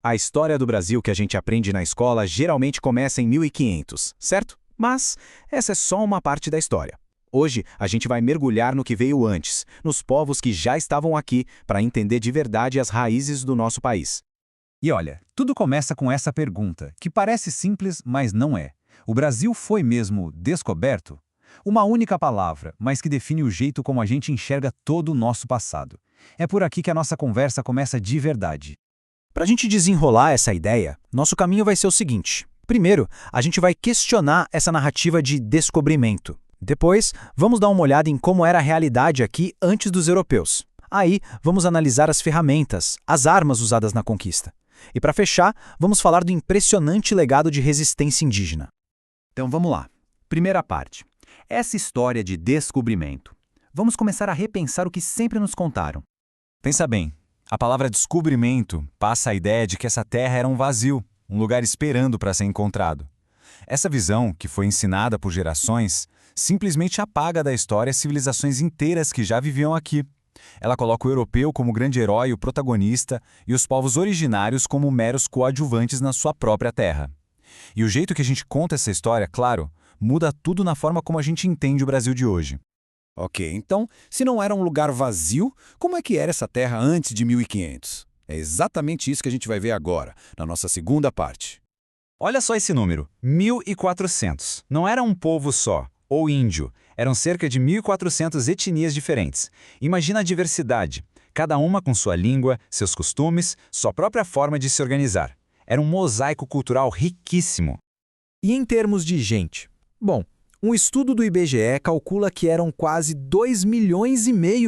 A história do Brasil que a gente aprende na escola geralmente começa em 1500, certo? Mas essa é só uma parte da história. Hoje, a gente vai mergulhar no que veio antes, nos povos que já estavam aqui, para entender de verdade as raízes do nosso país. E olha, tudo começa com essa pergunta, que parece simples, mas não é. O Brasil foi mesmo descoberto? Uma única palavra, mas que define o jeito como a gente enxerga todo o nosso passado. É por aqui que a nossa conversa começa de verdade. Para a gente desenrolar essa ideia, nosso caminho vai ser o seguinte. Primeiro, a gente vai questionar essa narrativa de descobrimento. Depois, vamos dar uma olhada em como era a realidade aqui antes dos europeus. Aí, vamos analisar as ferramentas, as armas usadas na conquista. E para fechar, vamos falar do impressionante legado de resistência indígena. Então vamos lá. Primeira parte. Essa história de descobrimento. Vamos começar a repensar o que sempre nos contaram. Pensa bem, a palavra descobrimento passa a ideia de que essa terra era um vazio, um lugar esperando para ser encontrado. Essa visão, que foi ensinada por gerações, simplesmente apaga da história civilizações inteiras que já viviam aqui. Ela coloca o europeu como o grande herói, o protagonista, e os povos originários como meros coadjuvantes na sua própria terra. E o jeito que a gente conta essa história, claro, muda tudo na forma como a gente entende o Brasil de hoje. Ok, então, se não era um lugar vazio, como é que era essa terra antes de 1500? É exatamente isso que a gente vai ver agora, na nossa segunda parte. Olha só esse número, 1400. Não era um povo só, ou índio. Eram cerca de 1.400 etnias diferentes. Imagina a diversidade, cada uma com sua língua, seus costumes, sua própria forma de se organizar. Era um mosaico cultural riquíssimo. E em termos de gente? Bom, um estudo do IBGE calcula que eram quase 2,5 milhões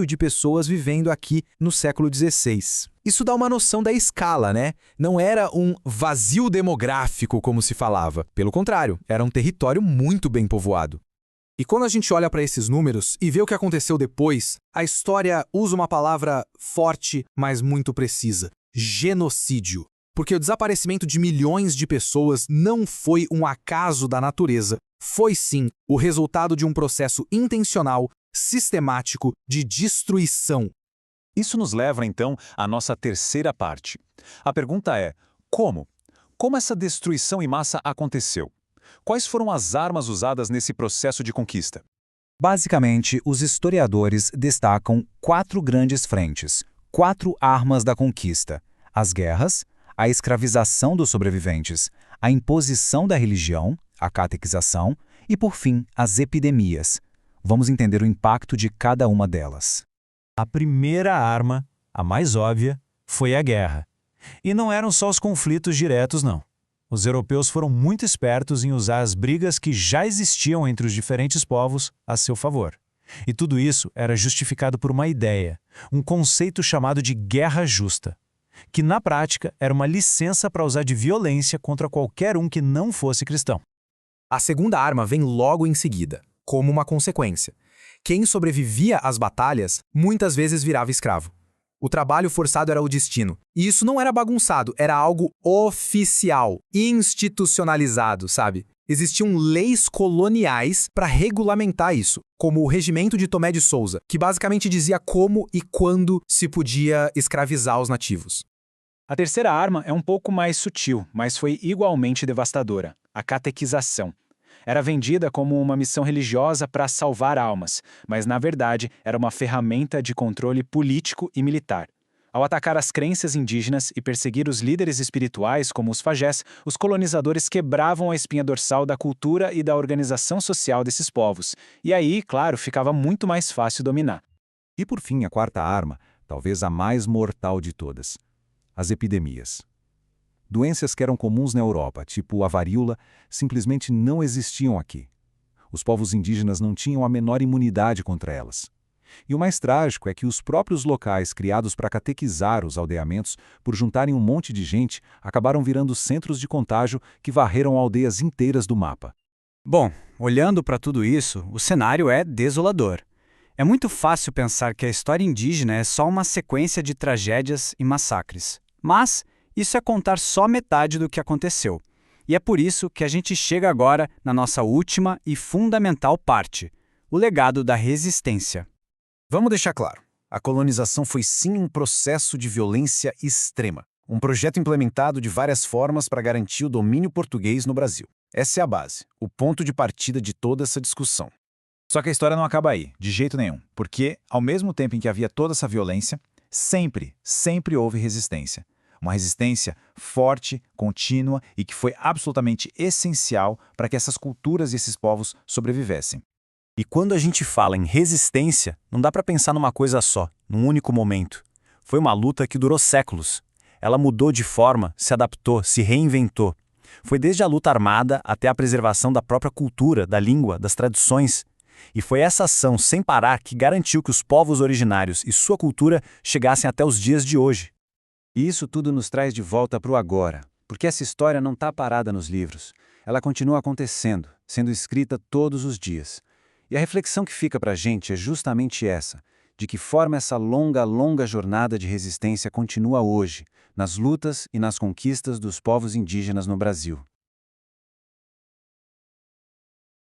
de pessoas vivendo aqui no século XVI. Isso dá uma noção da escala, né? Não era um vazio demográfico, como se falava. Pelo contrário, era um território muito bem povoado. E quando a gente olha para esses números e vê o que aconteceu depois, a história usa uma palavra forte, mas muito precisa: genocídio. Porque o desaparecimento de milhões de pessoas não foi um acaso da natureza, foi sim o resultado de um processo intencional, sistemático de destruição. Isso nos leva, então, à nossa terceira parte. A pergunta é: como? Como essa destruição em massa aconteceu? Quais foram as armas usadas nesse processo de conquista? Basicamente, os historiadores destacam 4 grandes frentes, 4 armas da conquista: as guerras, a escravização dos sobreviventes, a imposição da religião, a catequização e, por fim, as epidemias. Vamos entender o impacto de cada uma delas. A primeira arma, a mais óbvia, foi a guerra. E não eram só os conflitos diretos, não. Os europeus foram muito espertos em usar as brigas que já existiam entre os diferentes povos a seu favor. E tudo isso era justificado por uma ideia, um conceito chamado de guerra justa, que na prática era uma licença para usar de violência contra qualquer um que não fosse cristão. A segunda arma vem logo em seguida, como uma consequência. Quem sobrevivia às batalhas muitas vezes virava escravo. O trabalho forçado era o destino. E isso não era bagunçado, era algo oficial, institucionalizado, sabe? Existiam leis coloniais para regulamentar isso, como o Regimento de Tomé de Souza, que basicamente dizia como e quando se podia escravizar os nativos. A terceira arma é um pouco mais sutil, mas foi igualmente devastadora: a catequização. Era vendida como uma missão religiosa para salvar almas, mas na verdade era uma ferramenta de controle político e militar. Ao atacar as crenças indígenas e perseguir os líderes espirituais, como os pajés, os colonizadores quebravam a espinha dorsal da cultura e da organização social desses povos. E aí, claro, ficava muito mais fácil dominar. E por fim, a quarta arma, talvez a mais mortal de todas: as epidemias. Doenças que eram comuns na Europa, tipo a varíola, simplesmente não existiam aqui. Os povos indígenas não tinham a menor imunidade contra elas. E o mais trágico é que os próprios locais criados para catequizar os aldeamentos, por juntarem um monte de gente, acabaram virando centros de contágio que varreram aldeias inteiras do mapa. Bom, olhando para tudo isso, o cenário é desolador. É muito fácil pensar que a história indígena é só uma sequência de tragédias e massacres. Mas isso é contar só metade do que aconteceu. E é por isso que a gente chega agora na nossa última e fundamental parte: o legado da resistência. Vamos deixar claro, a colonização foi sim um processo de violência extrema. Um projeto implementado de várias formas para garantir o domínio português no Brasil. Essa é a base, o ponto de partida de toda essa discussão. Só que a história não acaba aí, de jeito nenhum. Porque, ao mesmo tempo em que havia toda essa violência, sempre houve resistência. Uma resistência forte, contínua e que foi absolutamente essencial para que essas culturas e esses povos sobrevivessem. E quando a gente fala em resistência, não dá para pensar numa coisa só, num único momento. Foi uma luta que durou séculos. Ela mudou de forma, se adaptou, se reinventou. Foi desde a luta armada até a preservação da própria cultura, da língua, das tradições. E foi essa ação sem parar que garantiu que os povos originários e sua cultura chegassem até os dias de hoje. E isso tudo nos traz de volta para o agora, porque essa história não está parada nos livros. Ela continua acontecendo, sendo escrita todos os dias. E a reflexão que fica para a gente é justamente essa, de que forma essa longa jornada de resistência continua hoje, nas lutas e nas conquistas dos povos indígenas no Brasil.